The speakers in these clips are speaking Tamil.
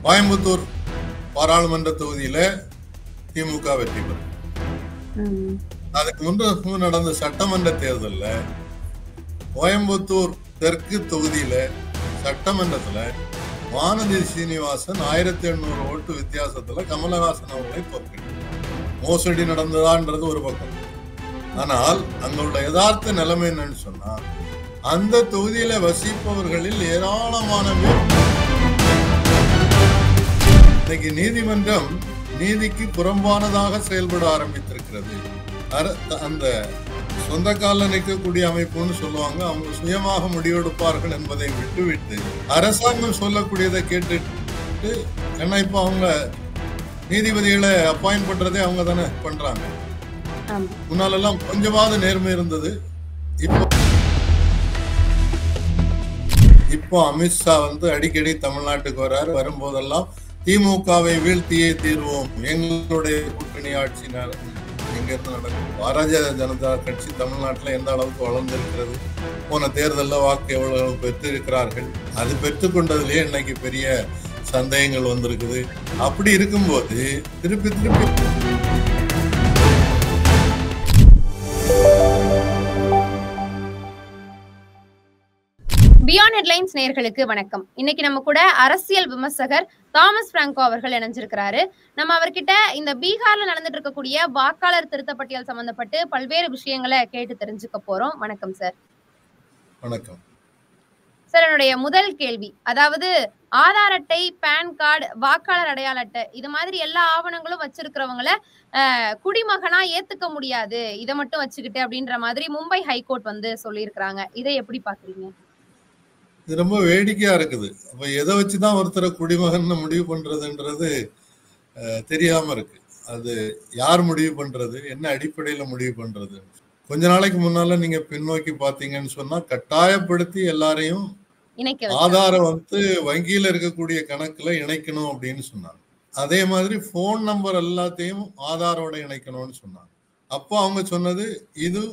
கோயம்புத்தூர் பாராளுமன்ற தொகுதியில திமுக வெற்றி பெறும். அதுக்கு முன்பு நடந்த சட்டமன்ற தேர்தலில் கோயம்புத்தூர் தெற்கு தொகுதியில சட்டமன்றத்துல வானதி சீனிவாசன் 1800 ஓட்டு வித்தியாசத்துல கமலஹாசன் அவர்களை தோற்கடித்தார். மோசடி நடந்ததான்றது ஒரு பக்கம். ஆனால் அங்குள்ள யதார்த்த நிலைமை என்னன்னு சொன்னா, அந்த தொகுதியில வசிப்பவர்களில் ஏராளமான பேர் இன்னைக்கு நீதிமன்றம் நீதிக்கு புறம்பானதாக செயல்பட ஆரம்பித்திருக்கிறது. அந்த சொந்த கால நிற்கக்கூடிய அமைப்புன்னு சொல்லுவாங்க, அவங்க சுயமாக முடிவெடுப்பார்கள் என்பதை விட்டுவிட்டு அரசாங்கம் சொல்லக்கூடியதை கேட்டுட்டு, ஏன்னா இப்ப அவங்க நீதிபதிகளை அப்பாயிண்ட் பண்றதே அவங்க தானே பண்றாங்க. முன்னாலெல்லாம் கொஞ்சமாவது நேர்மை இருந்தது. இப்போ அமித்ஷா அடிக்கடி தமிழ்நாட்டுக்கு வர்றாரு. வரும்போதெல்லாம் திமுகவை வீழ்த்தியே தீர்வோம், எங்களுடைய கூட்டணி ஆட்சி எங்க இருந்து நடக்கும். பாரதிய ஜனதா கட்சி தமிழ்நாட்டில் எந்த அளவுக்கு வளர்ந்திருக்கிறது, போன தேர்தலில் வாக்கு எவ்வளவு பெற்று இருக்கிறார்கள், அது பெற்றுக்கொண்டதுலேயே இன்னைக்கு பெரிய சந்தேகங்கள் வந்திருக்குது. அப்படி இருக்கும்போது திருப்பி பியாண்ட் ஹெட்லைன்ஸ் நேயர்களுக்கு வணக்கம். இன்னைக்கு நம்ம கூட அரசியல் விமர்சகர் தாமஸ் பிராங்கோ அவர்கள் இணைஞ்சிருக்கிறாரு. நம்ம அவர்கிட்ட இந்த பீகார்ல நடந்துட்டு இருக்கக்கூடிய வாக்காளர் திருத்த பட்டியல் சம்பந்தப்பட்டு பல்வேறு விஷயங்களை கேட்டு தெரிஞ்சுக்க போறோம். வணக்கம் சார். வணக்கம் சார். என்னுடைய முதல் கேள்வி, அதாவது ஆதார் அட்டை, பேன் கார்டு, வாக்காளர் அடையாள அட்டை, இது மாதிரி எல்லா ஆவணங்களும் வச்சிருக்கிறவங்கள குடிமகனா ஏத்துக்க முடியாது, இதை மட்டும் வச்சுக்கிட்டு அப்படின்ற மாதிரி மும்பை ஹைகோர்ட் சொல்லியிருக்கிறாங்க. இதை எப்படி பாக்குறீங்க? இது ரொம்ப வேடிக்கையா இருக்குது. அப்ப எதை வச்சுதான் ஒருத்தரை குடிமகன் முடிவு பண்றதுன்றது தெரியாம இருக்கு. அது யார் முடிவு பண்றது, என்ன அடிப்படையில முடிவு பண்றது? கொஞ்ச நாளைக்கு முன்னால நீங்க பின்னோக்கி பாத்தீங்கன்னு சொன்னா, கட்டாயப்படுத்தி எல்லாரையும் ஆதாரம் வங்கியில இருக்கக்கூடிய கணக்குல இணைக்கணும் அப்படின்னு சொன்னாங்க. அதே மாதிரி போன் நம்பர் எல்லாத்தையும் ஆதாரோட இணைக்கணும்னு சொன்னாங்க. அப்போ அவங்க சொன்னது இது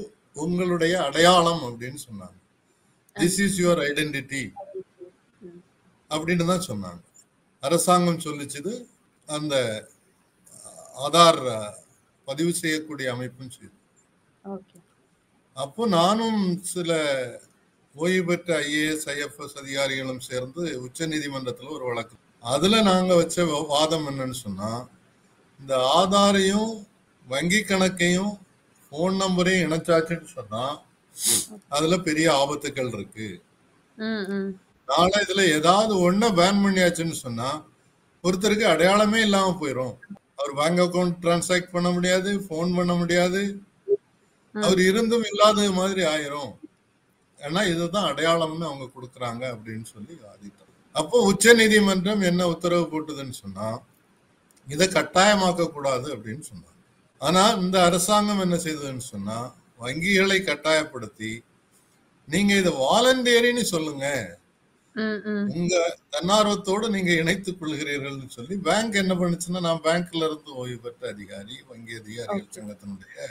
உங்களுடைய அடையாளம் அப்படின்னு சொன்னாங்க. திஸ் இஸ் யுவர் ஐடென்டிட்டி அப்படின்னு தான் சொன்னாங்க. அரசாங்கம் சொல்லிச்சது அந்த ஆதார் பதிவு செய்யக்கூடிய அமைப்பும் செய்யுது. அப்போ நானும் சில ஓய்வு பெற்ற IAS IFS அதிகாரிகளும் சேர்ந்து உச்ச நீதிமன்றத்துல ஒரு வழக்கு, அதுல நாங்க வச்ச வாதம் என்னன்னு சொன்னா, இந்த ஆதாரையும் வங்கி கணக்கையும் போன் நம்பரையும் இணைச்சாச்சுன்னு சொன்னா அதுல பெரிய ஆபத்துக்கள் இருக்கு. நாளை இதுல ஏதாவது ஒண்ணு பேன் பண்ணியாச்சுன்னு சொன்னா ஒருத்தருக்கு அடையாளமே இல்லாம போயிடும். அவர் பேங்க் அக்கௌண்ட் டிரான்சாக்ட் பண்ண முடியாது, போன் பண்ண முடியாது, அவர் இருந்தும் இல்லாத மாதிரி ஆயிரும். ஏன்னா இதுதான் அடையாளம்னு அவங்க கொடுக்குறாங்க அப்படின்னு சொல்லி வாதிட்டாங்க. அப்போ உச்ச நீதிமன்றம் என்ன உத்தரவு போட்டுதுன்னு சொன்னா, இதை கட்டாயமாக்க கூடாது அப்படின்னு சொன்னாங்க. ஆனா இந்த அரசாங்கம் என்ன செய்ததுன்னு சொன்னா, வங்கிகளை கட்டாயப்படுத்தி நீங்க இதை வாலண்டியரின்னு சொல்லுங்க, உங்க தன்னார்வத்தோடு நீங்க இணைத்துக் கொள்கிறீர்கள் சொல்லி பேங்க் என்ன பண்ணுச்சுன்னா, நான் பேங்க்ல இருந்து ஓய்வு பெற்ற அதிகாரி, வங்கி அதிகாரிகள் சங்கத்தினுடைய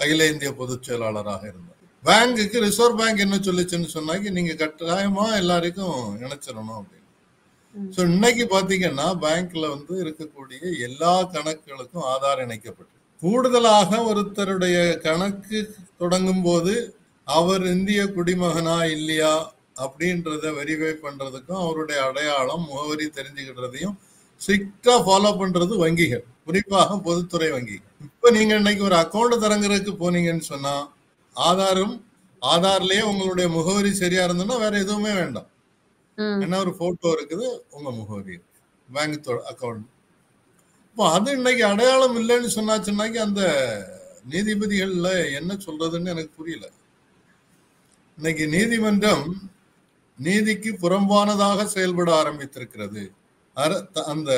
அகில இந்திய பொதுச் செயலாளராக இருந்தார். பேங்குக்கு ரிசர்வ் பேங்க் என்ன சொல்லிச்சுன்னு சொன்னாக்கி, நீங்க கட்டாயமா எல்லாருக்கும் இணைச்சிடணும் அப்படின்னு. இன்னைக்கு பாத்தீங்கன்னா பேங்க்ல இருக்கக்கூடிய எல்லா கணக்குகளுக்கும் ஆதார் இணைக்கப்பட்டு, கூடுதலாக ஒருத்தருடைய கணக்கு தொடங்கும் போது அவர் இந்திய குடிமகனா இல்லையா அப்படின்றத வெரிஃபை பண்றதுக்கும் அவருடைய அடையாளம் முகவரி தெரிஞ்சுக்கிட்டதையும் ஸ்ட்ரிக்டா ஃபாலோ பண்றது வங்கிகள், குறிப்பாக பொதுத்துறை வங்கிகள். இப்ப நீங்க இன்னைக்கு ஒரு அக்கௌண்ட் திறங்குறதுக்கு போனீங்கன்னு சொன்னா, ஆதார்லயே உங்களுடைய முகவரி சரியா இருந்ததுன்னா வேற எதுவுமே வேண்டாம். என்ன ஒரு போட்டோ இருக்குது, உங்க முகவரி, பேங்க் அக்கௌண்ட். இப்போ அது இன்னைக்கு அடையாளம் இல்லைன்னு சொன்னாச்சுன்னாக்கி அந்த நீதிபதிகள்ல என்ன சொல்றதுன்னு எனக்கு புரியல. இன்னைக்கு நீதிமன்றம் நீதிக்கு புறம்பானதாக செயல்பட ஆரம்பித்திருக்கிறது. அந்த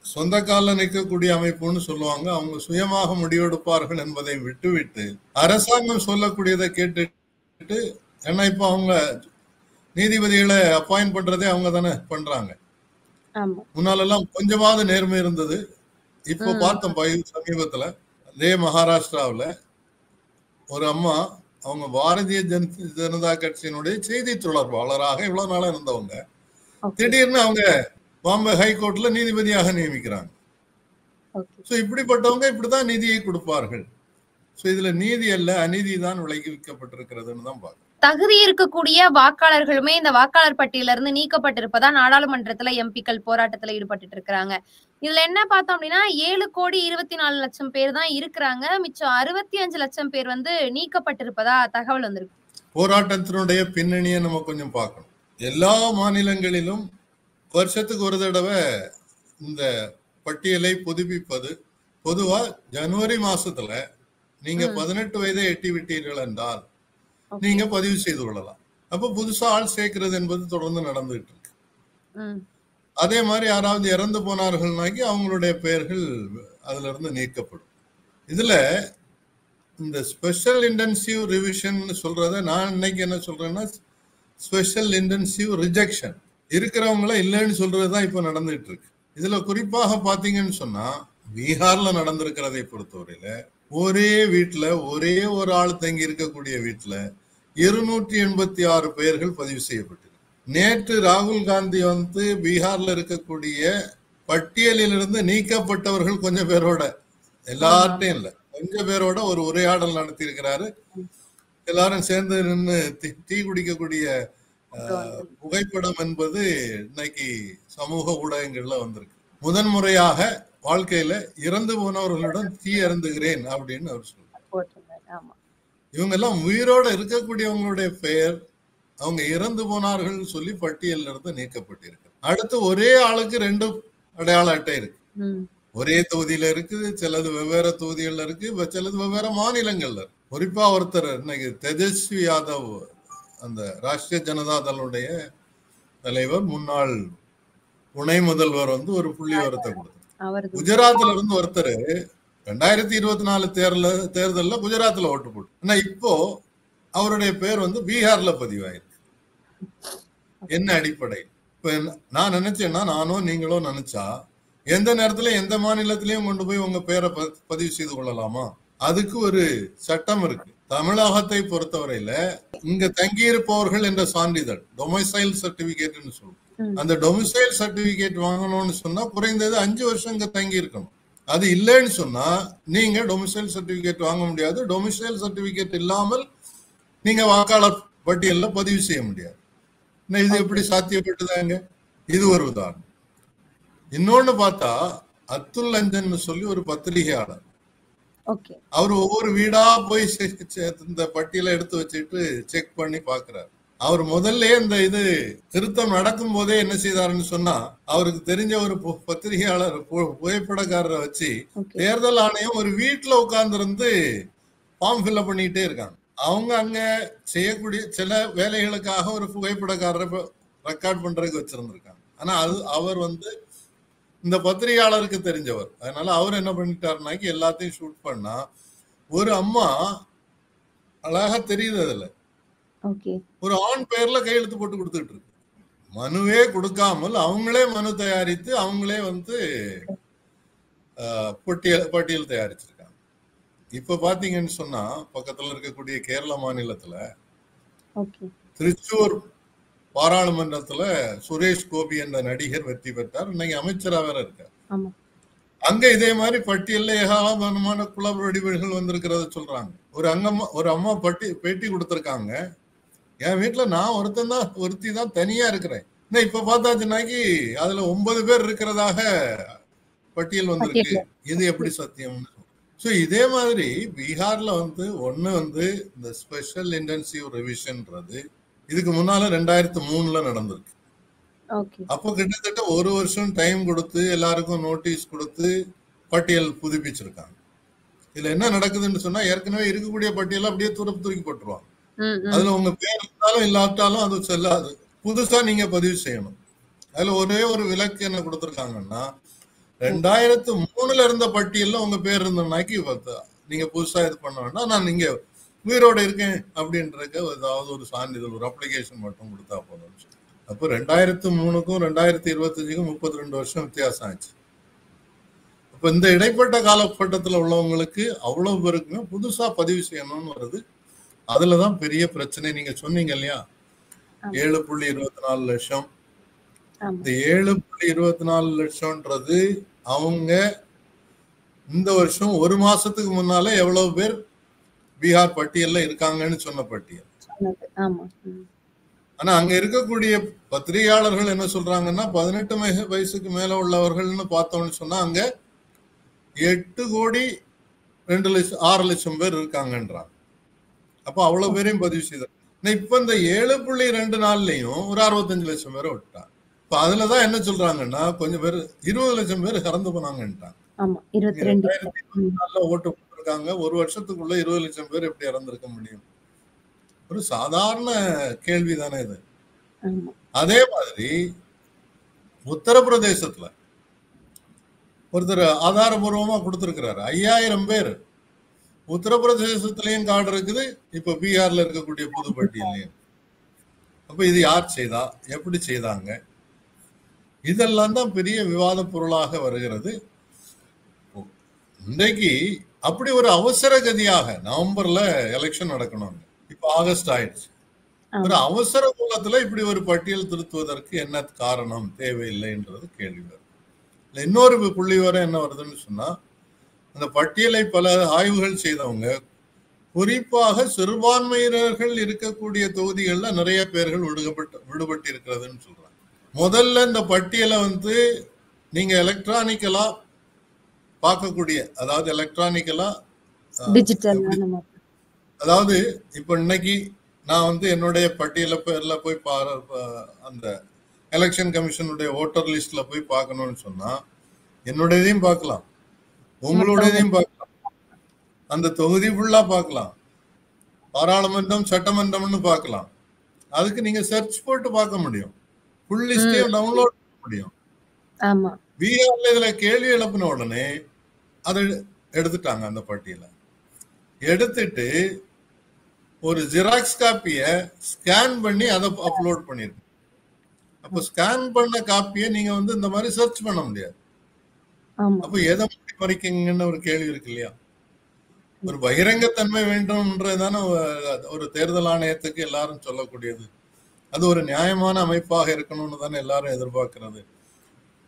சொந்த கால நிற்கக்கூடிய அமைப்புன்னு சொல்லுவாங்க, அவங்க சுயமாக முடிவெடுப்பார்கள் என்பதை விட்டுவிட்டு அரசாங்கம் சொல்லக்கூடியதை கேட்டுட்டு, ஏன்னா இப்ப அவங்க நீதிபதிகளை அப்பாயிண்ட் பண்றதே அவங்க தானே பண்றாங்க. முன்னாலெல்லாம் கொஞ்சமாவது நேர்மை இருந்தது. இப்போ பார்த்தோம் சமீபத்துல அதே மகாராஷ்டிராவில் ஒரு அம்மா, அவங்க பாரதிய ஜனதா கட்சியினுடைய செய்தி தொடர்பாளராக இவ்வளவு நாளா இருந்தவங்க, திடீர்னு அவங்க பாம்பே ஹைகோர்ட்ல நீதிபதியாக நியமிக்கிறாங்க. சோ இப்படிப்பட்டவங்க இப்படிதான் நிதியை கொடுப்பார்கள். சோ இதுல நீதி அல்ல அநீதி தான் விளைவிக்கப்பட்டிருக்கிறதுன்னு தான் பார்க்கணும். தகுதி இருக்கக்கூடிய வாக்காளர்களுமே இந்த வாக்காளர் பட்டியல இருந்து நீக்கப்பட்டிருப்பதா நாடாளுமன்றத்துல எம்பிக்கள் போராட்டத்துல ஈடுபட்டு இருக்கிறாங்க. இதுல என்ன பார்த்தோம் அப்படின்னா 7,24,00,000 பேர் தான் இருக்கிறாங்க. மிச்சம் 65 லட்சம் பேர் வந்து நீக்கப்பட்டிருப்பதா தகவல் வந்திருக்கு. போராட்டத்தினுடைய பின்னணியை நம்ம கொஞ்சம் பார்க்கணும். எல்லா மாநிலங்களிலும் வருஷத்துக்கு ஒரு தடவை இந்த பட்டியலை புதுப்பிப்பது. பொதுவா ஜனவரி மாசத்துல நீங்க 18 வயதை எட்டி விட்டீர்கள் என்றால் நீங்க பதிவு செய்து கொள்ளலாம். அப்ப புதுசா ஆள் சேர்க்கிறது என்பது தொடர்ந்து நடந்துகிட்டு இருக்கு. அதே மாதிரி யாராவது இறந்து போனார்கள்னாக்கி அவங்களுடைய பெயர்கள் அதுல இருந்து நீக்கப்படும். இதுல இந்த ஸ்பெஷல் இன்டென்சிவ் ரிவிஷன் சொல்றத நான் இன்னைக்கு என்ன சொல்றேன்னா ஸ்பெஷல் இன்டென்சிவ் ரிஜெக்ஷன் இருக்கிறவங்கள இல்லைன்னு சொல்றதுதான் இப்ப நடந்துட்டு இருக்கு. இதுல குறிப்பாக பாத்தீங்கன்னு சொன்னா பீகார்ல நடந்திருக்கிறதை பொறுத்தவரையில ஒரே வீட்டுல ஒரே ஒரு ஆள் தங்கி இருக்கக்கூடிய வீட்டுல 286 பெயர்கள் பதிவு செய்யப்பட்டது. நேற்று ராகுல் காந்தி வந்து பீகார்ல இருக்கக்கூடிய பட்டியலிலிருந்து நீக்கப்பட்டவர்கள் கொஞ்சம் பேரோட, எல்லார்ட்டையும் இல்ல, கொஞ்சம் பேரோட ஒரு உரையாடல் நடத்தி இருக்கிறாரு. எல்லாரும் சேர்ந்து நின்று டீ குடிக்கக்கூடிய புகைப்படம் என்பது இன்னைக்கு சமூக ஊடகங்கள்ல வந்திருக்கு. முதன்முறையாக வாழ்க்கையில இறந்து போனவர்களுடன் தீ அருந்துகிறேன் அப்படின்னு அவர் சொல்றாரு. இவங்க எல்லாம் உயிரோட இருக்கக்கூடியவங்களுடைய பெயர் அவங்க இறந்து போனார்கள் சொல்லி பட்டியலில் இருந்து நீக்கப்பட்டிருக்கு. அடுத்து ஒரே ஆளுக்கு 2 அடையாள அட்டை இருக்கு. ஒரே தொகுதியில இருக்குது, சிலது வெவ்வேறு தொகுதிகள்ல இருக்கு, சிலது வெவ்வேறு மாநிலங்கள்ல இருக்கு. குறிப்பா ஒருத்தர் இன்னைக்கு தேஜஸ்வி யாதவ் அந்த ராஷ்டிரிய ஜனதா தளுடைய தலைவர் முன்னாள் துணை முதல்வர் வந்து ஒரு புள்ளி விவரத்தை கொடுத்தார். குஜராத்ல இருந்து ஒருத்தர் 2024 தேர்தலில் குஜராத்ல ஓட்டு போட்டு, ஆனா இப்போ அவருடைய பேர் வந்து பீகார்ல பதிவாயிருக்கு. என்ன அடிப்படை? இப்ப நான் நினைச்சேன்னா நானோ நீங்களோ நினைச்சா எந்த நேரத்துல எந்த மாநிலத்திலயும் கொண்டு போய் உங்க பேரை பதிவு செய்து கொள்ளலாமா? அதுக்கு ஒரு சட்டம் இருக்கு. தமிழகத்தை பொறுத்தவரையில இங்க தங்கியிருப்பவர்கள் என்ற சான்றிதழ் டொமைசைல் சர்டிபிகேட்னு சொல்லுவோம். அந்த டொமிசைல் சர்டிபிகேட் வாங்கணும்னு சொன்னா குறைந்தது 5 வருஷம் இங்க தங்கி இருக்கணும். அது இல்லைன்னு சொன்னா நீங்க டொமிசைல் சர்டிபிகேட் வாங்க முடியாது. டொமிசைல் சர்டிபிகேட் இல்லாமல் நீங்க வாக்காளர் பட்டியல்ல பதிவு செய்ய முடியாது. இது எப்படி சாத்தியப்பட்டதாங்க? இது ஒரு உதாரணம். இன்னொன்னு பார்த்தா அத்துல் லஞ்சன் சொல்லி ஒரு பத்திரிகையாளர், அவர் ஒவ்வொரு வீடா போய் இந்த பட்டியலை எடுத்து வச்சுட்டு செக் பண்ணி பாக்குறாரு. அவர் முதல்ல இந்த இது திருத்தம் நடக்கும் போதே என்ன செய்தாருன்னு சொன்னா அவருக்கு தெரிஞ்ச ஒரு பத்திரிகையாளர் புகைப்படக்காரரை வச்சு தேர்தல் ஆணையம் ஒரு வீட்டுல உட்கார்ந்து இருந்து ஃபார்ம் ஃபில்அப் பண்ணிட்டே இருக்காங்க. அவங்க அங்க செய்யக்கூடிய சில வேலைகளுக்காக ஒரு புகைப்படக்காரரை ரெக்கார்ட் பண்றதுக்கு வச்சிருந்திருக்காங்க. ஆனா அவர் வந்து இந்த பத்திரிகையாளருக்கு தெரிஞ்சவர். அதனால அவர் என்ன பண்ணிட்டாருனாக்கி எல்லாத்தையும் ஷூட் பண்ணா ஒரு அம்மா அழகா தெரியுது அதுல ஒரு ஆண் பெயர்ல கையெழுத்து போட்டு கொடுத்துட்டு இருக்கு. மனுவே கொடுக்காமல் அவங்களே மனு தயாரித்து அவங்களே வந்து பட்டியல் தயாரிச்சிருக்காங்க. இப்ப பாத்தீங்கன்னு சொன்னா பக்கத்துல இருக்கக்கூடிய கேரள மாநிலத்துல திருச்சூர் பாராளுமன்றத்துல சுரேஷ் கோபி என்ற நடிகர் வெற்றி பெற்றார். இன்னைக்கு அமைச்சரா வேற இருக்கார். அங்க இதே மாதிரி பட்டியல்ல ஏகாதனமான குளறுபடிகள் வந்திருக்கிறத சொல்றாங்க. ஒரு அம்மா பேட்டி கொடுத்திருக்காங்க. என் வீட்டுல நான் ஒருத்தி தான் தனியா இருக்கிறேன். இப்ப பார்த்தாச்சுனாக்கி அதுல 9 பேர் இருக்கிறதாக பட்டியல் வந்திருக்கு. இது எப்படி சத்தியம்னு? சோ இதே மாதிரி பீகார்ல வந்து இந்த ஸ்பெஷல் இன்டென்சிவ் ரிவிஷன்ன்றது இதுக்கு முன்னால 2003 நடந்திருக்கு. அப்போ கிட்டத்தட்ட 1 வருஷம் டைம் கொடுத்து எல்லாருக்கும் நோட்டீஸ் கொடுத்து பட்டியல் புதுப்பிச்சிருக்காங்க. இதுல என்ன நடக்குதுன்னு சொன்னா ஏற்கனவே இருக்கக்கூடிய பட்டியல அப்படியே தூக்கி போட்டுருவாங்க. அதுல உங்க பேர் இருந்தாலும் இல்லாட்டாலும் அது செல்லாது. புதுசா நீங்க பதிவு செய்யணும். அதுல ஒரே ஒரு விலக்கு என்ன கொடுத்திருக்காங்கன்னா 2003 இருந்த பட்டியல்ல உங்க பேர் இருந்தனாக்கி நீங்க புதுசா இது பண்ண வேண்டாம், நான் நீங்க உயிரோட இருக்கேன் அப்படின்றதுக்கு ஏதாவது ஒரு சான்றிதழ் ஒரு அப்ளிகேஷன் மட்டும் கொடுத்தா போதும். அப்போ 2003க்கும் 2025க்கும் 32 வருஷம் வித்தியாசம் ஆச்சு. அப்ப இந்த இடைப்பட்ட காலகட்டத்துல உள்ளவங்களுக்கு அவ்வளவு பேருக்குமே புதுசா பதிவு செய்யணும்னு வருது. அதுலதான் பெரிய பிரச்சனை. நீங்க சொன்னீங்க இல்லையா 7.24 லட்சம் இந்த 7.24 லட்சம்ன்றது அவங்க இந்த வருஷம் ஒரு மாசத்துக்கு முன்னால எவ்வளவு பேர் பீகார் பட்டியல்ல இருக்காங்கன்னு சொன்ன பட்டியல். ஆனா அங்க இருக்கக்கூடிய பத்திரிகையாளர்கள் என்ன சொல்றாங்கன்னா 18 வயசுக்கு மேல உள்ளவர்கள்னு பார்த்தோம்னு சொன்னா அங்க 8,02,00,000 பேர் இருக்காங்கன்றாங்க. அப்ப அவ்வளவு பேரையும் பதிவு செய்தார். இப்ப இந்த 7.24 ஒரு 65 லட்சம் பேரை விட்டாங்க. இப்ப அதுலதான் என்ன சொல்றாங்கன்னா கொஞ்சம் பேர் 20 லட்சம் பேர் இறந்து போனாங்கன்ட்டாங்க. 2024 ஓட்டு போட்டிருக்காங்க, ஒரு வருஷத்துக்குள்ள 20 லட்சம் பேர் எப்படி இறந்திருக்க முடியும்? ஒரு சாதாரண கேள்விதானே இது. அதே மாதிரி உத்தரப்பிரதேசத்துல ஒருத்தர் ஆதாரபூர்வமா கொடுத்திருக்கிறாரு 5000 பேர் உத்தரப்பிரதேசத்திலையும் கார்டு இருக்குது, இப்ப பீகார்ல இருக்கக்கூடிய புது பட்டியலையும். அப்ப இது யார் செய்தா, எப்படி செய்தாங்க? இதெல்லாம் தான் பெரிய விவாத பொருளாக வருகிறது. இன்றைக்கு அப்படி ஒரு அவசர கதியாக நவம்பர்ல எலெக்ஷன் நடக்கணும், இப்ப ஆகஸ்ட் ஆயிடுச்சு. ஒரு அவசர காலத்துல இப்படி ஒரு பட்டியல் திருத்துவதற்கு என்ன காரணம், தேவையில்லைன்றது கேள்வி வருது. இன்னொரு புள்ளி வர என்ன வருதுன்னு சொன்னா, அந்த பட்டியலை பல ஆய்வுகள் செய்தவங்க குறிப்பாக சிறுபான்மையினர்கள் இருக்கக்கூடிய தொகுதிகள்ல நிறைய பேர்கள் விடுபட்டு இருக்கிறதுன்னு சொல்றாங்க. முதல்ல இந்த பட்டியலை நீங்க எலக்ட்ரானிக்கலா பார்க்கக்கூடிய, அதாவது எலக்ட்ரானிக்கலா அதாவது இப்ப இன்னைக்கு நான் என்னுடைய பட்டியல பேர்ல போய் அந்த எலெக்ஷன் கமிஷனுடைய ஓட்டர் லிஸ்ட்ல போய் பார்க்கணும்னு சொன்னா என்னுடையதையும் பார்க்கலாம், உங்களுடையதையும் பார்க்கலாம், அந்த தொகுதி ஃபுல்லா பார்க்கலாம், பாராளுமன்றம் சட்டமன்றம்னு பார்க்கலாம். அதுக்கு நீங்க சர்ச் போட்டு பார்க்க முடியும், ஃபுல் லிஸ்டையும் டவுன்லோட் பண்ண முடியும். பீகார்ல இதுல கேள்வி எழுப்பின உடனே அதை எடுத்துட்டாங்க. அந்த பட்டியலை எடுத்துட்டு ஒரு ஜெராக்ஸ் காப்பிய ஸ்கேன் பண்ணி அதை அப்லோட் பண்ணிருக்கு. அப்ப ஸ்கேன் பண்ண காப்பியை நீங்க இந்த மாதிரி சர்ச் பண்ண முடியாது. அப்ப எதை மறைக்கீங்கன்னு ஒரு கேள்வி இருக்கு இல்லையா? ஒரு பகிரங்கத்தன்மை வேண்டும்ன்றதான ஒரு தேர்தல் ஆணையத்துக்கு எல்லாரும் சொல்லக்கூடியது. அது ஒரு நியாயமான அமைப்பாக இருக்கணும்னு தானே எல்லாரும் எதிர்பார்க்கிறது.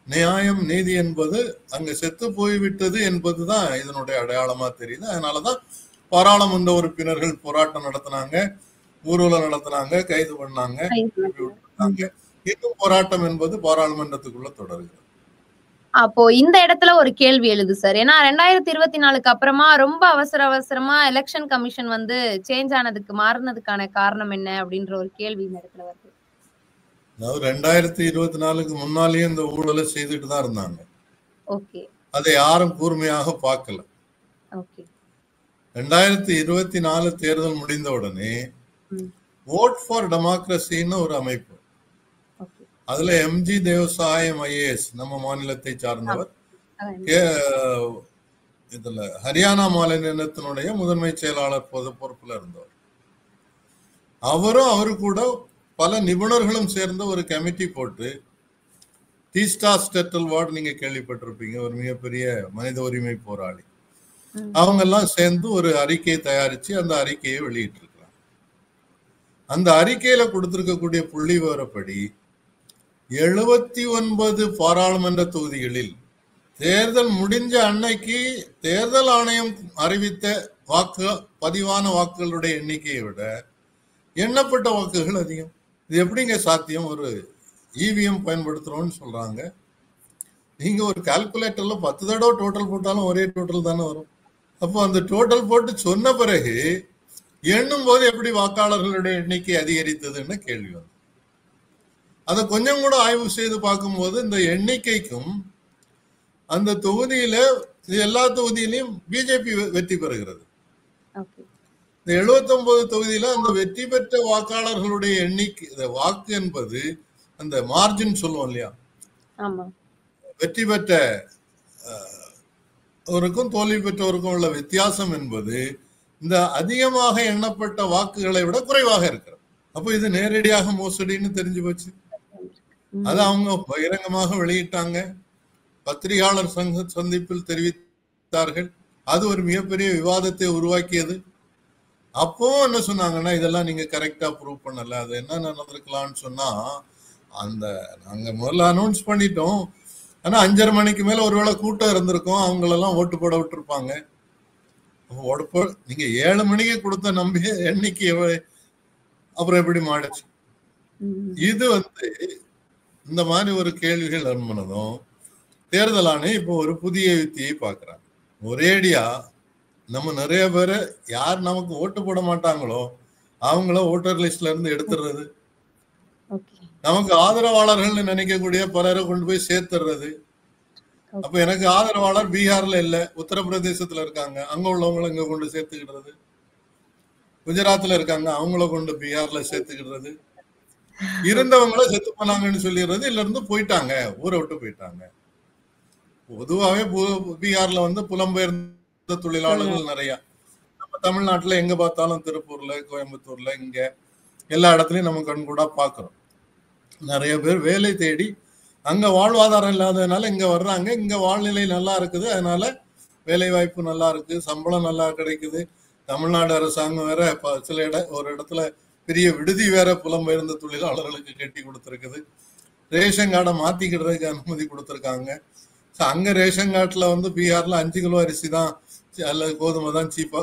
நியாயம் நீதி என்பது அங்க செத்து போய்விட்டது என்பதுதான் இதனுடைய அடையாளமா தெரியுது. அதனாலதான் பாராளுமன்ற உறுப்பினர்கள் போராட்டம் நடத்தினாங்க, ஊர்வலம் நடத்தினாங்க, கைது பண்ணாங்க. இன்னும் போராட்டம் என்பது பாராளுமன்றத்துக்குள்ள தொடருகிறது. அப்போ இந்த இடத்துல ஒரு கேள்வி எழுது சார். ஏன்னா 2024க்கு அப்புறமா ரொம்ப அவசரமா எலெக்ஷன் கமிஷன் சேஞ்ச் ஆனதுக்கு மாறினதுக்கான காரணம் என்ன அப்படின்ற ஒரு கேள்வி இந்த இடத்துல வருது. 2024க்கு முன்னாலேயே இந்த ஊழலை செய்துட்டு தான் இருந்தாங்க. அதை யாரும் கூர்மையாக பார்க்கல. 2024 தேர்தல் முடிந்த உடனே ஓட் ஃபார் டெமோக்ரஸின்னு ஒரு அமைப்பு, அதுல எம்ஜி தேவசாயம் IAS நம்ம மாநிலத்தை சார்ந்தவர், இதுல ஹரியானா மாநிலத்தினுடைய முதன்மை செயலாளர் பொறுப்புல இருந்தவர். அவரு கூட பல நிபுணர்களும் சேர்ந்த ஒரு கமிட்டி போட்டு, டீஸ்டா ஸ்டெட்டல்வார்ட் நீங்க கேள்விப்பட்டிருப்பீங்க, ஒரு மிகப்பெரிய மனித உரிமை போராளி, அவங்க எல்லாம் சேர்ந்து ஒரு அறிக்கையை தயாரிச்சு அந்த அறிக்கையை வெளியிட்டு இருக்கிறாங்க. அந்த அறிக்கையில கொடுத்திருக்கக்கூடிய புள்ளி விவரப்படி 79 பாராளுமன்ற தொகுதிகளில் தேர்தல் முடிஞ்ச அன்னைக்கு தேர்தல் ஆணையம் அறிவித்த பதிவான வாக்குகளுடைய எண்ணிக்கையை விட எண்ணப்பட்ட வாக்குகள் அதிகம். இது எப்படிங்க சாத்தியம்? ஒரு இவிஎம் பயன்படுத்துறோம்னு சொல்றாங்க. நீங்க ஒரு கால்குலேட்டர்ல 10 தடவை டோட்டல் போட்டாலும் ஒரே டோட்டல் தானே வரும். அப்போ அந்த டோட்டல் போட்டு சொன்ன பிறகு எண்ணும் போது எப்படி வாக்காளர்களுடைய எண்ணிக்கை அதிகரித்ததுன்னு கேள்வி வரும். அதை கொஞ்சம் கூட ஆய்வு செய்து பார்க்கும்போது இந்த எண்ணிக்கைக்கும் அந்த தொகுதியில எல்லா தொகுதியிலையும் பிஜேபி வெற்றி பெறுகிறது. இந்த 79 தொகுதியில அந்த வெற்றி பெற்ற வாக்காளர்களுடைய எண்ணிக்கை, வாக்கு என்பது அந்த மார்ஜின் சொல்லுவோம் இல்லையா, வெற்றி பெற்ற ஒருக்கும் தோல்வி பெற்றவருக்கும் உள்ள வித்தியாசம் என்பது இந்த அதிகமாக எண்ணப்பட்ட வாக்குகளை விட குறைவாக இருக்கிறது. அப்போ இது நேரடியாக மோசடின்னு தெரிஞ்சு போச்சு. அது அவங்க பகிரங்கமாக வெளியிட்டாங்க, பத்திரிகையாளர் சங்க சந்திப்பில் தெரிவித்தார்கள். அது ஒரு மிகப்பெரிய விவாதத்தை உருவாக்கியது. அப்போ என்ன சொன்னாங்கன்னா, இதெல்லாம் நீங்க கரெக்டா ப்ரூவ் பண்ணல, அது என்ன நடந்திருக்கலாம்னு சொன்னா, அந்த நாங்க முதல்ல அனௌன்ஸ் பண்ணிட்டோம். ஆனா 5:30 மணிக்கு மேல ஒருவேளை கூட்டம் இருந்திருக்கும், அவங்களெல்லாம் ஓட்டு போட விட்டுருப்பாங்க. நீங்க 7 மணிக்கு கொடுத்த நம்பி எண்ணிக்கை அப்புறம் எப்படி மாடுச்சு? இது இந்த மாதிரி ஒரு கேள்விகள் எழுப்பினதும் தேர்தல் ஆணையம் இப்போ ஒரு புதிய யுத்தியை பார்க்கிறாங்க. ஒரேடியா நம்ம நிறைய பேரை யார் நமக்கு ஓட்டு போட மாட்டாங்களோ அவங்கள ஓட்டர் லிஸ்ட்ல இருந்து எடுத்துடுறது, நமக்கு ஆதரவாளர்கள் நினைக்கக்கூடிய பலரை கொண்டு போய் சேர்த்துறது. அப்ப எனக்கு ஆதரவாளர் பீகார்ல இல்ல, உத்தரப்பிரதேசத்துல இருக்காங்க, அங்க உள்ளவங்களை இங்க கொண்டு சேர்த்துக்கிடுறது. குஜராத்ல இருக்காங்க, அவங்கள கொண்டு பீகார்ல சேர்த்துக்கிடுறது. இருந்தவங்கள செத்து போனாங்கன்னு சொல்லிடுறது, இல்ல இருந்து போயிட்டாங்க, ஊரை விட்டு போயிட்டாங்க. பொதுவாகவே பீகார்ல புலம்பெயர்ந்த தொழிலாளர்கள் நிறைய. நம்ம தமிழ்நாட்டுல எங்க பார்த்தாலும் திருப்பூர்ல, கோயம்புத்தூர்ல, இங்க எல்லா இடத்துலயும் நம்ம கண்கூடா பாக்குறோம். நிறைய பேர் வேலை தேடி அங்க வாழ்வாதாரம் இல்லாததுனால இங்க வர்றாங்க. இங்க வாழ்நிலை நல்லா இருக்குது, அதனால வேலை வாய்ப்பு நல்லா இருக்கு, சம்பளம் நல்லா கிடைக்குது. தமிழ்நாடு அரசாங்கம் வேற ஒரு இடத்துல பெரிய விடுதி வேற புலம்பெயர்ந்த தொழிலாளர்களுக்கு கட்டி கொடுத்துருக்குது. ரேஷன் கார்டை மாத்திக்கிறதுக்கு அனுமதி கொடுத்துருக்காங்க. அங்க ரேஷன் கார்டுல பீகார்ல 5 கிலோ அரிசி தான் அல்லது கோதுமை தான் சீப்பா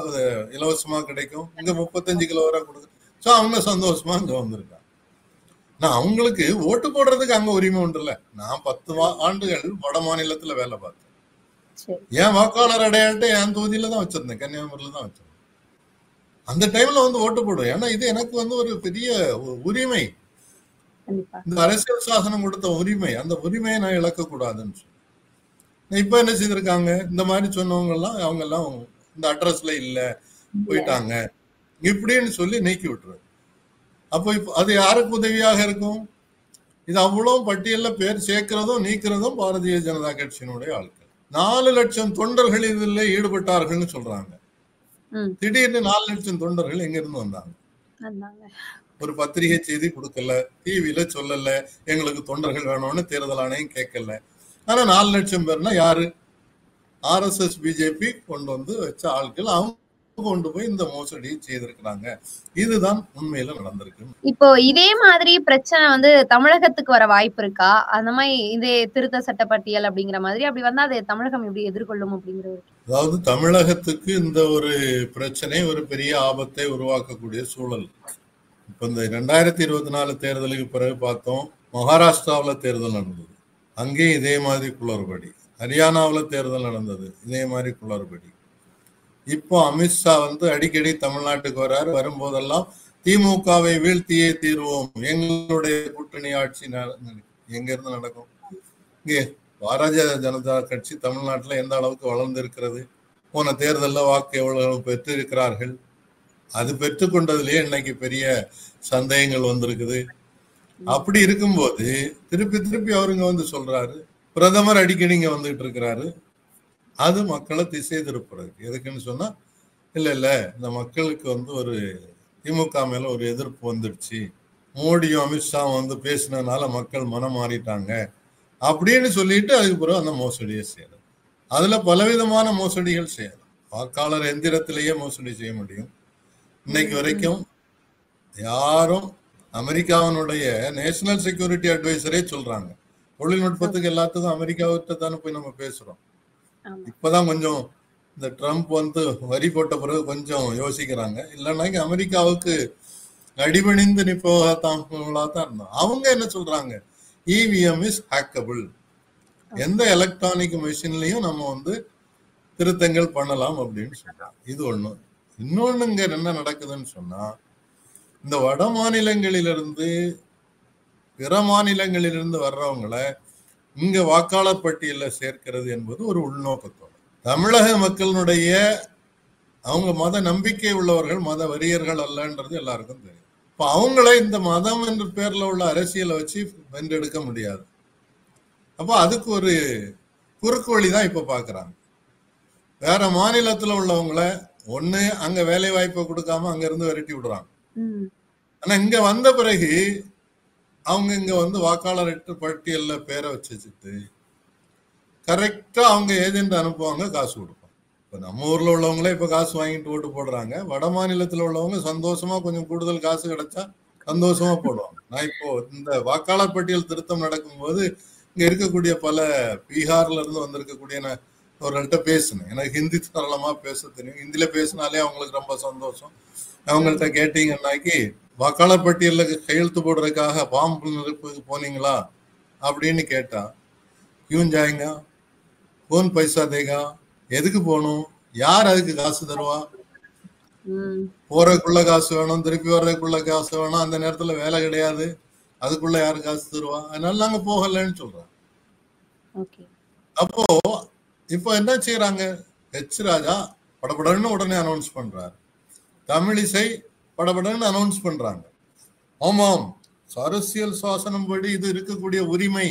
இலவசமா கிடைக்கும். இங்க 35 கிலோ வரை கொடுக்கும். ஸோ அவங்க சந்தோஷமா இங்க வந்திருக்காங்க. நான் அவங்களுக்கு ஓட்டு போடுறதுக்கு அங்க உரிமை உண்டுல்ல. நான் 10 ஆண்டுகள் வட மாநிலத்துல வேலை பார்த்தேன். என் வாக்காளர் அடையாளத்தை என் தொகுதியில தான் வச்சிருந்தேன், கன்னியாகுமரியில தான் வச்சிருந்தேன். அந்த டைம்ல ஓட்டு போடுவேன். ஏன்னா இது எனக்கு ஒரு பெரிய உரிமை, இந்த அரசியல் சாசனம் கொடுத்த உரிமை. அந்த உரிமையை நான் இழக்க கூடாதுன்னு சொல்லி இப்ப என்ன செய்திருக்காங்க, இந்த மாதிரி சொன்னவங்க எல்லாம் அவங்க எல்லாம் இந்த அட்ரஸ்ல இல்ல, போயிட்டாங்க இப்படின்னு சொல்லி நீக்கி விட்டுரு. அப்போ அது யாருக்கு உதவியாக இருக்கும்? இது அவ்வளவு பட்டியல்ல பேர் சேர்க்கிறதும் நீக்கிறதும் பாரதிய ஜனதா கட்சியினுடைய ஆட்கள். 4 லட்சம் தொண்டர்கள் இதில் ஈடுபட்டார்கள்னு சொல்றாங்க. திடீர்னு 4 லட்சம் தொண்டர்கள் எங்க இருந்து வந்தாங்க? ஒரு பத்திரிகை செய்தி கொடுக்கல, டிவியில சொல்லல, எங்களுக்கு தொண்டர்கள் வேணும்னு தேர்தல் ஆணையம் கேட்கல. ஆனா 4 லட்சம் பேர்னா யாரு? RSS பிஜேபி கொண்டு வச்ச ஆட்கள். அவங்க கொண்டு போய் இந்த மோசடியை செய்திருக்கிறாங்க. இதுதான் உண்மையில நடந்திருக்கு. இப்போ இதே மாதிரி பிரச்சனை தமிழகத்துக்கு வர வாய்ப்பு இருக்கா? அந்த மாதிரி இதே திருத்த சட்டப்பட்டியல் அப்படிங்கிற மாதிரி அப்படி வந்தா அதை தமிழகம் எப்படி எதிர்கொள்ளும் அப்படிங்கிறது? அதாவது தமிழகத்துக்கு இந்த ஒரு பிரச்சனை ஒரு பெரிய ஆபத்தை உருவாக்கக்கூடிய சூழல். இப்ப இந்த 2024 தேர்தலுக்கு பிறகு பார்த்தோம், மகாராஷ்டிராவில் தேர்தல் நடந்தது, அங்கேயும் இதே மாதிரி குளறுபடி. ஹரியானாவில் தேர்தல் நடந்தது, இதே மாதிரி குளறுபடி. இப்போ அமித்ஷா அடிக்கடி தமிழ்நாட்டுக்கு வர்றாரு. வரும்போதெல்லாம் திமுகவை வீழ்த்தியே தீர்வோம், எங்களுடைய கூட்டணி ஆட்சி எங்க இருந்து நடக்கும்? இங்கே பாரதிய ஜனதா கட்சி தமிழ்நாட்டில் எந்த அளவுக்கு வளர்ந்து இருக்கிறது? போன தேர்தலில் வாக்கு எவ்வளவு பெற்று இருக்கிறார்கள்? அது பெற்றுக்கொண்டதுலயே இன்னைக்கு பெரிய சந்தேகங்கள் வந்திருக்குது. அப்படி இருக்கும்போது திருப்பி திருப்பி அவருங்க சொல்றாரு, பிரதமர் அடிக்கடி இங்க வந்துட்டு இருக்கிறாரு. அது மக்களை திசை திருப்புறது. எதுக்குன்னு சொன்னா, இல்ல இந்த மக்களுக்கு ஒரு திமுக மேல ஒரு எதிர்ப்பு வந்துடுச்சு, மோடியும் அமித்ஷாவும் பேசினதுனால மக்கள் மனம் மாறிட்டாங்க அப்படின்னு சொல்லிட்டு அதுக்கு பிறகு அந்த மோசடியை செய்யறது. அதுல பலவிதமான மோசடிகள் செய்யலாம். வாக்காளர் எந்திரத்திலேயே மோசடி செய்ய முடியும். இன்னைக்கு வரைக்கும் யாரும் அமெரிக்காவினுடைய நேஷனல் செக்யூரிட்டி அட்வைசரே சொல்றாங்க, தொழில்நுட்பத்துக்கு எல்லாத்துக்கும் அமெரிக்காவிட்ட தானே போய் நம்ம பேசுறோம். இப்பதான் கொஞ்சம் இந்த ட்ரம்ப் வரி போட்ட பிறகு கொஞ்சம் யோசிக்கிறாங்க. இல்லைன்னா அமெரிக்காவுக்கு அடிபணிந்து நிற்பதான் இருந்தோம். அவங்க என்ன சொல்றாங்க, EVM இஸ் ஹேக்கபிள், எந்த எலக்ட்ரானிக் மெஷின்லயும் நம்ம திருத்தங்கள் பண்ணலாம் அப்படின்னு சொல்றாங்க. இது ஒண்ணு. இன்னொன்னுங்க என்ன நடக்குதுன்னு சொன்னா, இந்த வட மாநிலங்களிலிருந்து பிற மாநிலங்களிலிருந்து வர்றவங்களை இங்க வாக்காளர் பட்டியல சேர்க்கிறது என்பது ஒரு உள்நோக்கத்தோட. தமிழக மக்களுடைய அவங்க மத நம்பிக்கை உள்ளவர்கள், மத வெறியர்கள் அல்லன்றது எல்லாருக்கும் தெரியும். இப்ப அவங்கள இந்த மதம் என்ற பேர்ல உள்ள அரசியலை வச்சு வென்றெடுக்க முடியாது. அப்ப அதுக்கு ஒரு குறுக்கு வழிதான் இப்ப பாக்குறாங்க. வேற மாநிலத்துல உள்ளவங்களை ஒண்ணு அங்க வேலை வாய்ப்பை கொடுக்காம அங்க இருந்து விரட்டி விடுறாங்க. ஆனா இங்க வந்த பிறகு அவங்க இங்க வாக்காளர் பட்டியல்ல பேரை வச்சுட்டு கரெக்டா அவங்க ஏஜென்ட் அனுப்புவாங்க, காசு கொடுப்பாங்க. இப்ப நம்ம ஊர்ல உள்ளவங்களே இப்ப காசு வாங்கிட்டு ஓட்டு போடுறாங்க. வட மாநிலத்துல உள்ளவங்க சந்தோஷமா கொஞ்சம் கூடுதல் காசு கிடைச்சா சந்தோஷமா போடுவாங்க. நான் இப்போ இந்த வாக்காளர் பட்டியல் திருத்தம் நடக்கும்போது இங்க இருக்கக்கூடிய பல பீகார்ல இருந்து வந்திருக்கக்கூடிய அவர்கள்ட்ட பேசினேன். எனக்கு ஹிந்தி சரளமா பேச தெரியும். ஹிந்தியில பேசினாலே அவங்களுக்கு ரொம்ப சந்தோஷம். அவங்கள்ட்ட கேட்டீங்கன்னாக்கி வாக்காளர் பட்டியல்ல கையெழுத்து போடுறதுக்காக ஃபார்ம் நிரப்புக்கு போனீங்களா அப்படின்னு கேட்டா, கியூன் ஜாயங்க, கோன் பைசா தேகா, எதுக்கு போகணும், யார் அதுக்கு காசு தருவா, போறதுக்குள்ள காசு வேணும், திருப்பி வர்றதுக்குள்ள காசு வேணும், அந்த நேரத்துல வேலை கிடையாது, அதுக்குள்ள யாரு காசு தருவா, அதனால நாங்க போகலன்னு சொல்றோம். அப்போ இப்போ என்ன செய்யறாங்க, ஹெச் ராஜா படபடன்னு உடனே அனௌன்ஸ் பண்றாரு, தமிழிசை படபடன்னு அனௌன்ஸ் பண்றாங்க. ஆமாம், அரசியல் சாசனம் படி இது இருக்கக்கூடிய உரிமை,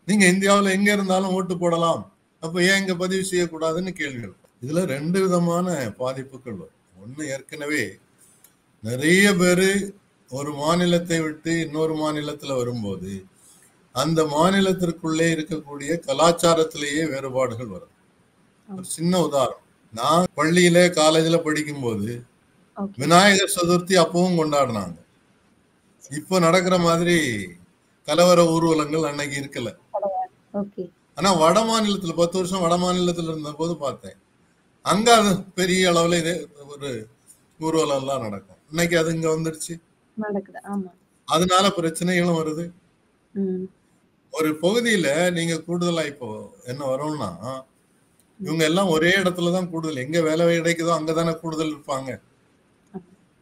நீங்க இந்தியாவில் எங்க இருந்தாலும் ஓட்டு போடலாம், அப்ப ஏன் இங்க பதிவு செய்யக்கூடாதுன்னு கேள்விகள். இதுல 2 விதமான பாதிப்புகள் வரும். ஒண்ணு, ஏற்கனவே நிறைய பேரு ஒரு மாநிலத்தை விட்டு இன்னொரு மாநிலத்துல வரும்போது அந்த மாநிலத்திற்குள்ளே இருக்கக்கூடிய கலாச்சாரத்திலேயே வேறுபாடுகள் வரும். ஒரு சின்ன உதாரணம், நான் பள்ளியில காலேஜ்ல படிக்கும் போது விநாயகர் சதுர்த்தி அப்பவும் கொண்டாடினாங்க. இப்ப நடக்கிற மாதிரி கலவர ஊர்வலங்கள் அன்னைக்கு இருக்கல. ஆனா வட மாநிலத்துல 10 வருஷம் வட மாநிலத்துல இருந்த போது பார்த்தேன், அங்க அது பெரிய அளவுல இது ஒரு ஊர்வலம் எல்லாம் நடக்கும். இன்னைக்கு அது இங்க வந்துருச்சு, அதனால பிரச்சனைகளும் வருது. ஒரு பகுதியில நீங்க கூடுதலா இப்போ என்ன வரும்னா, இவங்க எல்லாம் ஒரே இடத்துலதான் கூடுதல், எங்க வேலை கிடைக்குதோ அங்கதானே கூடுதல் இருப்பாங்க.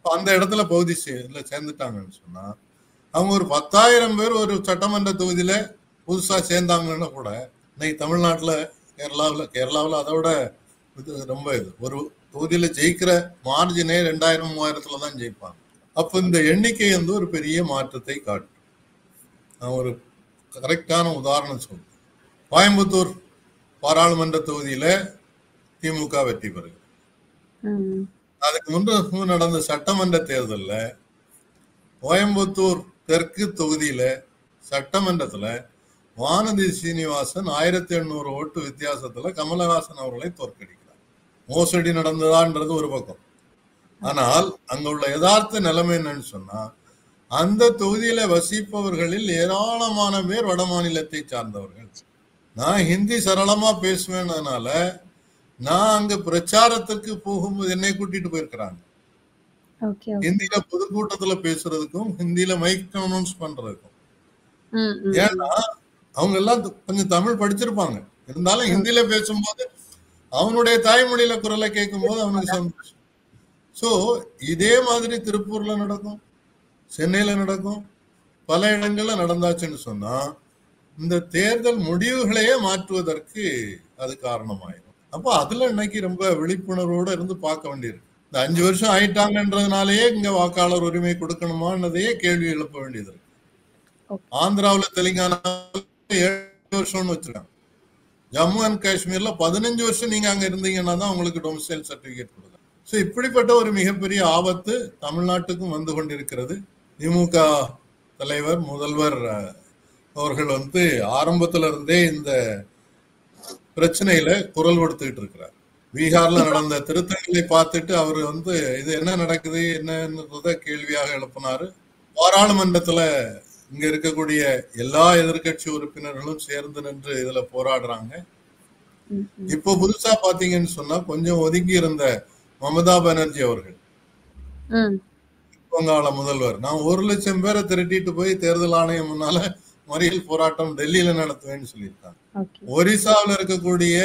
அந்த இடத்துல பகுதி சேர்ந்துட்டாங்கன்னு சொன்னா, அவங்க ஒரு 10,000 பேர் ஒரு சட்டமன்ற தொகுதியில புதுசா சேர்ந்தாங்கன்னா கூட, இன்னைக்கு தமிழ்நாட்டுல கேரளாவில் அதோட இது ரொம்ப இது, ஒரு தொகுதியில ஜெயிக்கிற மார்ஜினே 2000-3000 தான் ஜெயிப்பாங்க. அப்ப இந்த எண்ணிக்கை வந்து ஒரு பெரிய மாற்றத்தை காட்டும். நான் ஒரு கரெக்டான உதாரணம் சொல்றேன். கோயம்புத்தூர் பாராளுமன்ற தொகுதியில திமுக வெற்றி பெறுகிறது. அதுக்கு முன்பு நடந்த சட்டமன்ற தேர்தல்ல கோயம்புத்தூர் தெற்கு தொகுதியில சட்டமன்றத்துல வானதி சீனிவாசன் 1800 ஓட்டு வித்தியாசத்துல கமலஹாசன் அவர்களை தோற்கடிக்கிறார். மோசடி நடந்ததான்றது ஒரு பக்கம். ஆனால் அங்க உள்ள யதார்த்த நிலைமை என்னன்னு சொன்னா, அந்த தொகுதியில வசிப்பவர்களில் ஏராளமான பேர் வட மாநிலத்தை சார்ந்தவர்கள். நான் ஹிந்தி சரளமா பேசுவேன்றதுனால நான் அங்க பிரச்சாரத்துக்கு போகும்போது என்னை கூட்டிட்டு போயிருக்கிறாங்க. ஹிந்தியில பொதுக்கூட்டத்துல பேசுறதுக்கும் ஹிந்தியில மைக் அனௌன்ஸ் பண்றதுக்கும். ஏன்னா அவங்க எல்லாம் கொஞ்சம் தமிழ் படிச்சிருப்பாங்க, இருந்தாலும் ஹிந்தியில பேசும்போது அவனுடைய தாய்மொழியில குரலை கேட்கும் போது அவனுக்கு சந்தோஷம். சோ இதே மாதிரி திருப்பூர்ல நடக்கும், சென்னையில நடக்கும், பல இடங்கள்ல நடந்தாச்சுன்னு சொன்னா இந்த தேர்தல் முடிவுகளையே மாற்றுவதற்கு அது காரணமாயிடும். அப்போ அதுல இன்னைக்கு ரொம்ப விழிப்புணர்வோட இருந்து பார்க்க வேண்டியிருக்கு. இந்த 5 வருஷம் ஆயிட்டாங்கன்றதுனாலயே இங்க வாக்காளர் உரிமை கொடுக்கணுமான்றதையே கேள்வி எழுப்ப வேண்டியது இருக்கு. ஆந்திராவில் தெலுங்கானாவில் 7 வருஷம்னு வச்சிருக்காங்க. ஜம்மு அண்ட் காஷ்மீர்ல 15 வருஷம் நீங்க அங்க இருந்தீங்கன்னா தான் உங்களுக்கு டொமிசைல் சர்டிபிகேட் கொடுக்கும். ஸோ இப்படிப்பட்ட ஒரு மிகப்பெரிய ஆபத்து தமிழ்நாட்டுக்கும் வந்து கொண்டிருக்கிறது. திமுக தலைவர் முதல்வர் அவர்கள் வந்து ஆரம்பத்துல இருந்தே இந்த பிரச்சனையில குரல் கொடுத்துக்கிட்டு இருக்கிறார். பீகார்ல நடந்த திருத்தங்களை பார்த்துட்டு அவர் வந்து இது என்ன நடக்குது என்னன்றத கேள்வியாக எழுப்பினாரு. பாராளுமன்றத்துல இங்க இருக்கக்கூடிய எல்லா எதிர்கட்சி உறுப்பினர்களும் சேர்ந்து நின்று இதுல போராடுறாங்க. இப்போ புதுசா பாத்தீங்கன்னு சொன்னா கொஞ்சம் ஒதுங்கி இருந்த மமதா பானர்ஜி அவர்கள், வங்காள முதல்வர், நான் 1,00,000 பேரை திரட்டிட்டு போய் தேர்தல் ஆணையம் முன்னால மறியல் போராட்டம் டெல்லியில நடத்துவேன்னு சொல்லியிருக்காங்க. ஒரிசாவில் இருக்கக்கூடிய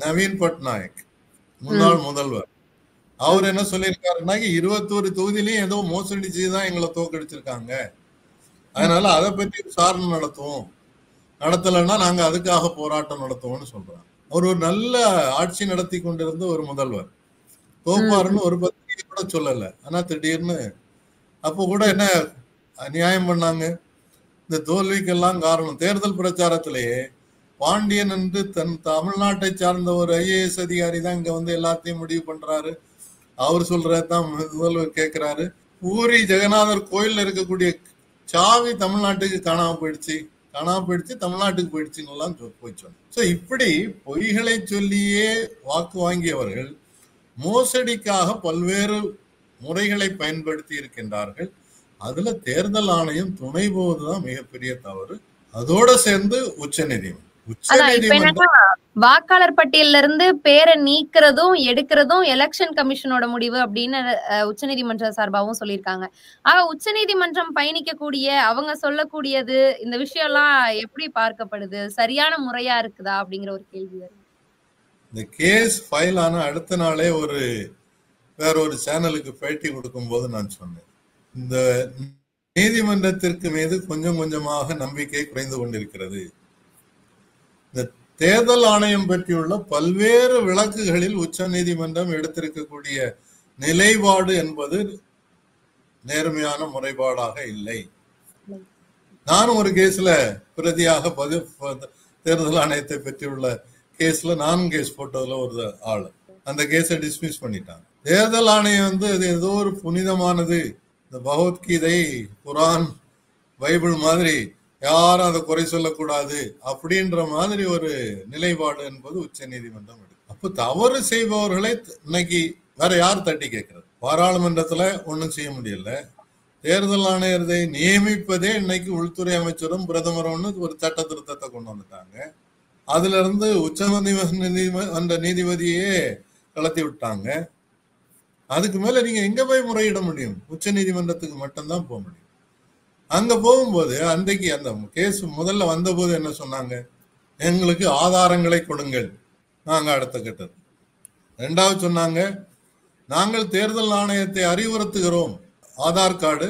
நவீன் பட்நாயக் முன்னாள் முதல்வர், அவர் என்ன சொல்லியிருக்காருன்னா 21 தொகுதியிலையும் ஏதோ மோசடி செய்துதான் எங்களை தோக்கடிச்சிருக்காங்க, அதனால அதை பற்றி விசாரணை நடத்தலைன்னா நாங்க அதுக்காக போராட்டம் நடத்துவோம்னு சொல்றாங்க. அவர் ஒரு நல்ல ஆட்சி நடத்தி கொண்டிருந்த ஒரு முதல்வர், தோப்பாருன்னு ஒரு பத்திரிகை கூட சொல்லல. ஆனா திடீர்னு அப்போ கூட என்ன அநியாயம் பண்ணாங்க. இந்த தோல்விக்கெல்லாம் காரணம் தேர்தல் பிரச்சாரத்திலேயே பாண்டியன் என்று தமிழ்நாட்டை சார்ந்த ஒரு IAS அதிகாரி தான் இங்க வந்து எல்லாத்தையும் முடிவு பண்றாரு, அவர் சொல்றதான் முதல்வர் கேட்கிறாரு. பூரி ஜெகநாதர் கோயில்ல இருக்கக்கூடிய சாவி தமிழ்நாட்டுக்கு காணாம போயிடுச்சு தமிழ்நாட்டுக்கு போயிடுச்சுன்னு எல்லாம் போய் சொன்ன. சோ இப்படி பொய்களை சொல்லியே வாக்கு வாங்கியவர்கள் மோசடிக்காக பல்வேறு முறைகளை பயன்படுத்தி இருக்கின்றார்கள். அதுல தேர்தல் ஆணையம் துணை போவதுதான் மிகப்பெரிய தவறு. அதோட சேர்ந்து உச்சநீதிமன்றம் வாக்காளர் பட்டியல்ல இருந்து பேரை நீக்கிறதும் எடுக்கிறதும் எலெக்ஷன் கமிஷனோட முடிவு அப்படின்னு உச்சநீதிமன்ற சார்பாகவும் சொல்லியிருக்காங்க. ஆக உச்சநீதிமன்றம் பயணிக்கக்கூடிய அவங்க சொல்லக்கூடியது இந்த விஷயம் எல்லாம் எப்படி பார்க்கப்படுது, சரியான முறையா இருக்குதா அப்படிங்கிற ஒரு கேள்வி வருது. இந்த கேஸ் ஃபைல் ஆன அடுத்த நாளே வேற ஒரு சேனலுக்கு பேட்டி கொடுக்கும் போது நான் சொன்னேன், இந்த நீதிமன்றத்திற்கு மீது கொஞ்சம் கொஞ்சமாக நம்பிக்கை குறைந்து கொண்டிருக்கிறது. இந்த தேர்தல் ஆணையம் பற்றியுள்ள பல்வேறு விளக்குகளில் உச்ச நீதிமன்றம் எடுத்திருக்கக்கூடிய நிலைப்பாடு என்பது நேர்மையான முறைப்பாடாக இல்லை. நானும் ஒரு கேஸ்ல பிரதியாக தேர்தல் ஆணையத்தை பற்றியுள்ள கேஸ்ல 4 கேஸ் போட்டதுல ஒரு ஆளு அந்த கேஸை டிஸ்மிஸ் பண்ணிட்டாங்க. தேர்தல் ஆணையம் வந்து அது ஏதோ ஒரு புனிதமானது, இந்த பகவத்கீதை, குரான், பைபிள் மாதிரி யாரும் அதை குறை சொல்லக்கூடாது அப்படின்ற மாதிரி ஒரு நிலைப்பாடு என்பது உச்ச நீதிமன்றம் எடுக்கும். அப்ப தவறு செய்பவர்களை இன்னைக்கு வேற யார் தட்டி கேட்கறது? பாராளுமன்றத்துல ஒண்ணும் செய்ய முடியல. தேர்தல் ஆணையரை நியமிப்பதே இன்னைக்கு உள்துறை அமைச்சரும் பிரதமரும் ஒரு சட்ட திருத்தத்தை கொண்டு வந்துட்டாங்க. அதுல இருந்து உச்ச நீதிமன்ற நீதிபதியே கலத்தி விட்டாங்க. அதுக்கு மேல நீங்க எங்க போய் முறையிட முடியும்? உச்ச நீதிமன்றத்துக்கு மட்டும்தான் போக முடியும். அங்க போகும்போது அன்றைக்கு அந்த கேஸ் முதல்ல வந்த போது என்ன சொன்னாங்க, எங்களுக்கு ஆதாரங்களை கொடுங்கள், நாங்க அடுத்த கட்டது. 2வது சொன்னாங்க, நாங்கள் தேர்தல் ஆணையத்தை அறிவுறுத்துகிறோம், ஆதார் கார்டு,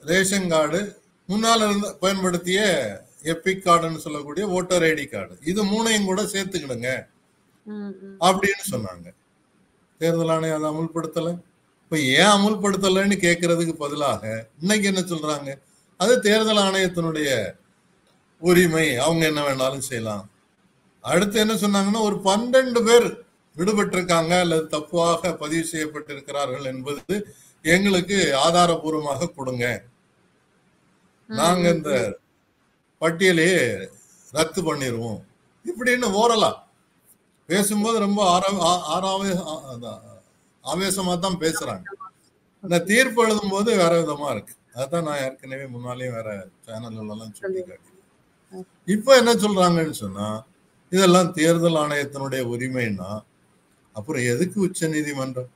ரேஷன் கார்டு, முன்னால் இருந்து பயன்படுத்திய எபிக் கார்டுன்னு சொல்லக்கூடிய ஓட்டர் ஐடி கார்டு, இது 3ஐயும் கூட சேர்த்துக்கிடுங்க அப்படின்னு சொன்னாங்க. தேர்தல் ஆணையம் அதை அமுல்படுத்தல. இப்ப ஏன் அமுல்படுத்தலைன்னு கேட்கறதுக்கு பதிலாக இன்னைக்கு என்ன சொல்றாங்க, அது தேர்தல் ஆணையத்தினுடைய உரிமை, அவங்க என்ன வேணாலும் செய்யலாம். அடுத்து என்ன சொன்னாங்கன்னா, ஒரு 12 பேர் விடுபட்டிருக்காங்க அல்லது தப்பாக பதிவு செய்யப்பட்டிருக்கிறார்கள் என்பது எங்களுக்கு ஆதாரபூர்வமாக கொடுங்க, நாங்க இந்த பட்டியலையே ரத்து பண்ணிடுவோம் இப்படின்னு ஓரலாம் பேசும்போது ரொம்ப ஆவேசமா தான் பேசுறாங்க. இந்த தீர்ப்பு எழுதும் போது வேற விதமா இருக்கு. அதான் நான் ஏற்கனவே முன்னாலேயும் வேற சேனல்கள் சொல்லி காட்டினேன். இப்ப என்ன சொல்றாங்கன்னு சொன்னா, இதெல்லாம் தேர்தல் ஆணையத்தினுடைய உரிமைன்னா அப்புறம் எதுக்கு உச்ச நீதிமன்றம்?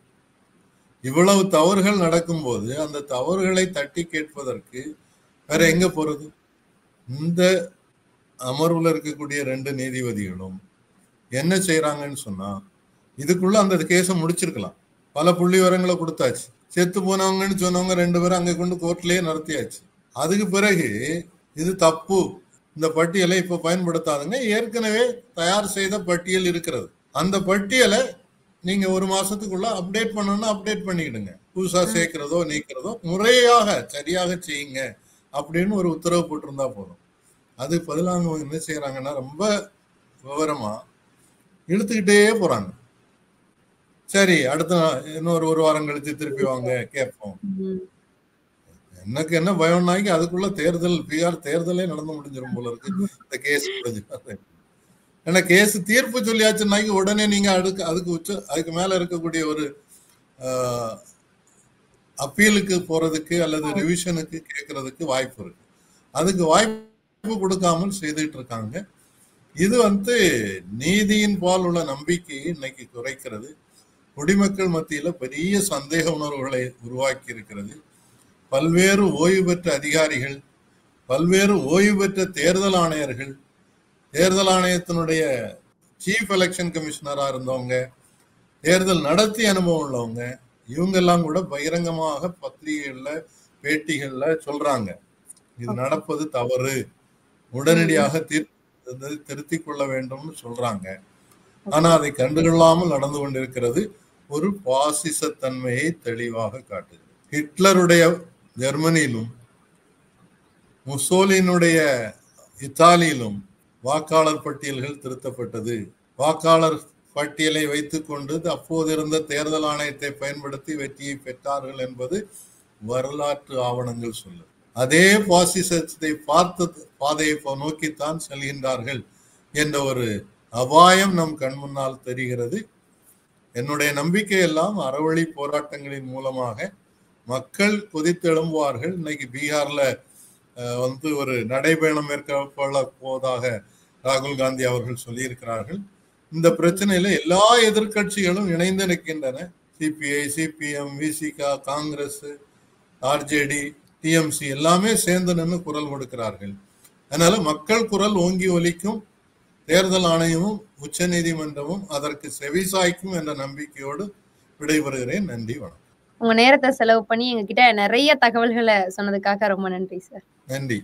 இவ்வளவு தவறுகள் நடக்கும்போது அந்த தவறுகளை தட்டி கேட்பதற்கு வேற எங்க போறது? இந்த அமர்வுல இருக்கக்கூடிய 2 நீதிபதிகளும் என்ன செய்யறாங்கன்னு சொன்னா, இதுக்குள்ள அந்த கேஸை முடிச்சிருக்கலாம். பல புள்ளி விவரங்களை கொடுத்தாச்சு. செத்து போனவங்கன்னு சொன்னவங்க 2 பேரும் அங்க கொண்டு கோர்ட்லயே நடத்தியாச்சு. அதுக்கு பிறகு இது தப்பு, இந்த பட்டியலை இப்ப பயன்படுத்தாதுங்க, ஏற்கனவே தயார் செய்த பட்டியல் இருக்கிறது, அந்த பட்டியலை நீங்க 1 மாசத்துக்குள்ள அப்டேட் பண்ணணும்னா அப்டேட் பண்ணிக்கிடுங்க, புதுசா சேர்க்கிறதோ நீக்கிறதோ முறையாக சரியாக செய்யுங்க அப்படின்னு ஒரு உத்தரவு போட்டிருந்தா போதும். அதுக்கு பதிலாக அவங்க என்ன செய்யறாங்கன்னா, ரொம்ப விவரமா இழுத்துக்கிட்டே போறாங்க. சரி, அடுத்த இன்னொரு 1 வாரம் கழிச்சு திருப்பி வாங்க கேட்போம். எனக்கு என்ன பயம்னாக்கி அதுக்குள்ள தேர்தல் தேர்தலே நடந்து முடிஞ்சிடும் போல இருக்கு. இந்த கேஸ் முடிஞ்சு ஏன்னா கேஸ் தீர்ப்பு சொல்லியாச்சுன்னாக்கி உடனே நீங்க அதுக்கு மேல இருக்கக்கூடிய ஒரு அப்பீலுக்கு போறதுக்கு அல்லது ரிவிஷனுக்கு கேட்கறதுக்கு வாய்ப்பு இருக்கு. அதுக்கு வாய்ப்பு கொடுக்காமல் செய்துட்டு இருக்காங்க. இது நீதியின் பால் உள்ள நம்பிக்கையை இன்னைக்கு குறைக்கிறது. குடிமக்கள் மத்தியில பெரிய சந்தேக உணர்வுகளை உருவாக்கி இருக்கிறது. பல்வேறு ஓய்வு பெற்ற அதிகாரிகள், பல்வேறு ஓய்வு பெற்ற தேர்தல் ஆணையர்கள், தேர்தல் ஆணையத்தினுடைய சீஃப் எலெக்ஷன் கமிஷனரா இருந்தவங்க, தேர்தல் நடத்தி அனுபவம் உள்ளவங்க, இவங்கெல்லாம் கூட பகிரங்கமாக பத்திரிகைகள்ல பேட்டிகள்ல சொல்றாங்க, இது நடப்பது தவறு, உடனடியாக திருத்திக் கொள்ள வேண்டும் சொல்றாங்க. ஆனா அதை கண்டுகொள்ளாமல் நடந்து கொண்டிருக்கிறது ஒரு பாசிசத்தன்மையை தெளிவாக காட்டுது. ஹிட்லருடைய ஜெர்மனியிலும் முசோலினுடைய இத்தாலியிலும் வாக்காளர் பட்டியல்கள் திருத்தப்பட்டது. வாக்காளர் பட்டியலை வைத்துக் கொண்டு அப்போது இருந்த தேர்தல் ஆணையத்தை பயன்படுத்தி வெற்றியை பெற்றார்கள் என்பது வரலாற்று ஆவணங்கள் சொல்லுது. அதே பாசிசத்தை பார்த்த பாதையை நோக்கித்தான் செல்கின்றார்கள் என்ற ஒரு அபாயம் நம் கண் முன்னால் தெரிகிறது. என்னுடைய நம்பிக்கை எல்லாம் அறவழி போராட்டங்களின் மூலமாக மக்கள் கொதித்து எழும்புவார்கள். இன்னைக்கு பீகார்ல ஒரு நடைபயணம் மேற்கொள்ள போவதாக ராகுல் காந்தி அவர்கள் சொல்லியிருக்கிறார்கள். இந்த பிரச்சனையில எல்லா எதிர்கட்சிகளும் இணைந்து நிற்கின்றன. CBI, CPM, Visika, Congress, RJD, TMC எல்லாமே சேர்ந்து நின்று குரல் கொடுக்கிறார்கள். அதனால மக்கள் குரல் ஓங்கி ஒலிக்கும். தேர்தல் ஆணையமும் உச்ச நீதிமன்றமும் அதற்கு செவிசாய்க்கும் என்ற நம்பிக்கையோடு விடைபெறுகிறேன். நன்றி, வணக்கம். உங்க நேரத்தை செலவு பண்ணி எங்ககிட்ட நிறைய தகவல்களை சொன்னதுக்காக ரொம்ப நன்றி சார். நன்றி.